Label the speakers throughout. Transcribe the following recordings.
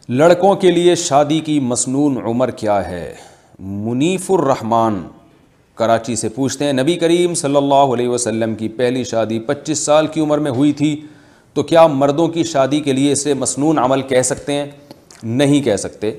Speaker 1: لڑکوں کے لیے شادی کی مسنون عمر کیا ہے؟ منیف الرحمن کراچی سے پوچھتے ہیں، نبی کریم صلی اللہ علیہ وسلم کی پہلی شادی 25 سال کی عمر میں ہوئی تھی، تو کیا مردوں کی شادی کے لیے اسے مسنون عمل کہہ سکتے ہیں؟ نہیں کہہ سکتے۔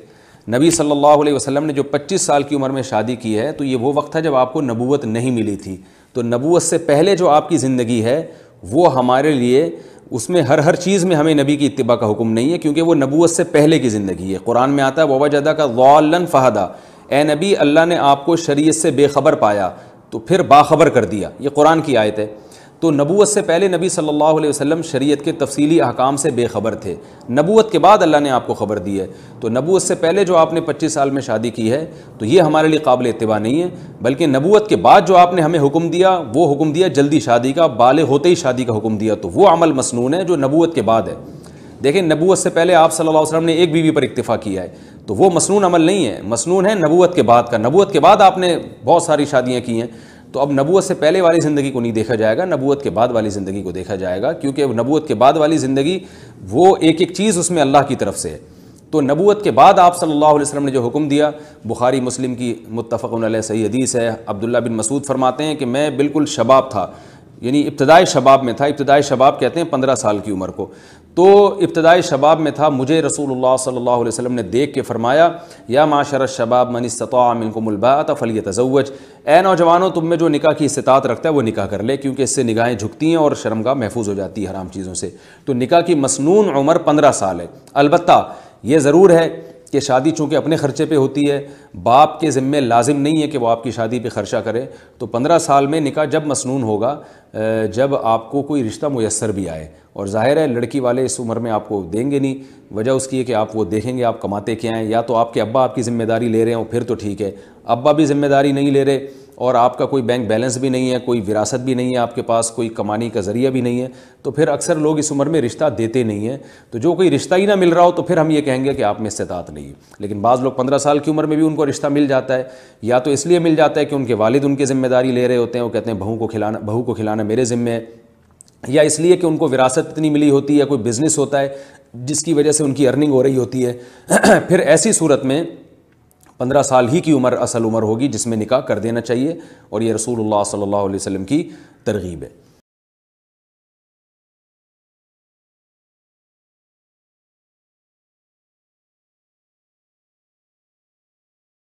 Speaker 1: نبی صلی اللہ علیہ وسلم نے جو 25 سال کی عمر میں شادی کی ہے تو یہ وہ وقت تھا جب آپ کو نبوت نہیں ملی تھی، تو نبوت سے پہلے جو آپ کی زندگی ہے وہ ہمارے لیے اس میں ہر چیز میں ہمیں نبی کی اتباع کا حکم نہیں ہے، کیونکہ وہ نبوت سے پہلے کی زندگی ہے۔ قرآن میں آتا ہے وَوَجَدَكَ ضَالًّا فَهَدَىٰ، اے نبی اللہ نے آپ کو شریعت سے بے خبر پایا تو پھر باخبر کر دیا، یہ قرآن کی آیت ہے۔ تو نبوت سے پہلے نبی صلی اللہ علیہ وسلم شریعت کے تفصیلی احکام سے بے خبر تھے، نبوت کے بعد اللہ نے آپ کو خبر دی ہے۔ تو نبوت سے پہلے جو آپ نے 25 سال میں شادی کی ہے تو یہ ہمارے لیے قابل اتباع نہیں ہے، بلکہ نبوت کے بعد جو آپ نے ہمیں حکم دیا وہ حکم دیا جلدی شادی کا، بالغ ہوتے ہی شادی کا حکم دیا، تو وہ عمل مسنون ہے جو نبوت کے بعد ہے۔ دیکھیں نبوت سے پہلے آپ صلی اللہ علیہ وسلم نے ایک بیوی پر اکتفا کیا ہے، تو وہ مسنون عمل نہیں ہے، مسنون ہے نبوت کے بعد کا۔ نبوت کے بعد آپ نے بہت ساری شادیاں کی ہیں، تو اب نبوت سے پہلے والی زندگی کو نہیں دیکھا جائے گا، نبوت کے بعد والی زندگی کو دیکھا جائے گا، کیونکہ نبوت کے بعد والی زندگی وہ ایک چیز اس میں اللہ کی طرف سے ہے۔ تو نبوت کے بعد آپ صلی اللہ علیہ وسلم نے جو حکم دیا، بخاری مسلم کی متفق علیہ صحیح حدیث ہے، عبداللہ بن مسعود فرماتے ہیں کہ میں بالکل شباب تھا، یعنی ابتدائی شباب میں تھا، ابتدائی شباب کہتے ہیں 15 سال کی عمر کو، تو ابتدائی شباب میں تھا، مجھے رسول اللہ صلی اللہ علیہ وسلم نے دیکھ کے فرمایا یا معاشر الشباب من استطاع منکم الباءۃ فلیتزوج، اے نوجوانوں تم میں جو نکاح کی استطاعت رکھتا ہے وہ نکاح کر لے، کیونکہ اس سے نگاہیں جھکتی ہیں اور شرمگاہ محفوظ ہو جاتی ہے حرام چیزوں سے۔ تو نکاح کی مسنون عمر 15 سال ہے۔ البتہ یہ ضرور ہے کہ شادی چونکہ اپنے خرچے پہ ہوتی ہے، باپ کے ذمے لازم نہیں ہے کہ وہ آپ کی شادی پہ خرچہ کرے، تو 15 سال میں نکاح جب مسنون ہوگا جب آپ کو کوئی رشتہ میسر بھی آئے، اور ظاہر ہے لڑکی والے اس عمر میں آپ کو دیں گے نہیں، وجہ اس کی ہے کہ آپ وہ دیکھیں گے آپ کماتے کیا ہیں، یا تو آپ کے ابا آپ کی ذمہ داری لے رہے ہوں پھر تو ٹھیک ہے، ابا بھی ذمہ داری نہیں لے رہے اور آپ کا کوئی بینک بیلنس بھی نہیں ہے، کوئی وراثت بھی نہیں ہے آپ کے پاس، کوئی کمانے کا ذریعہ بھی نہیں ہے، تو پھر اکثر لوگ اس عمر میں رشتہ دیتے نہیں ہیں۔ تو جو کوئی رشتہ ہی نہ مل رہا ہو تو پھر ہم یہ کہیں گے کہ آپ میں استطاعت نہیں ہے۔ لیکن بعض لوگ 15 سال کی عمر میں بھی ان کو رشتہ مل جاتا ہے، یا تو اس لیے مل جاتا ہے کہ ان کے والد ان کی ذمہ داری لے رہے ہوتے ہیں، وہ کہتے ہیں بہو کو کھلانا میرے ذمہ ہے، یا اس لیے کہ ان کو وراثت اتنی ملی ہوتی ہے، کوئی بزنس ہوتا ہے جس کی وجہ سے ان کی ارننگ ہو رہی ہوتی ہے۔ پھر ایسی صورت میں 15 سال ہی کی عمر اصل عمر ہوگی جس میں نکاح کر دینا چاہیے، اور یہ رسول اللہ صلی اللہ علیہ وسلم کی ترغیب ہے۔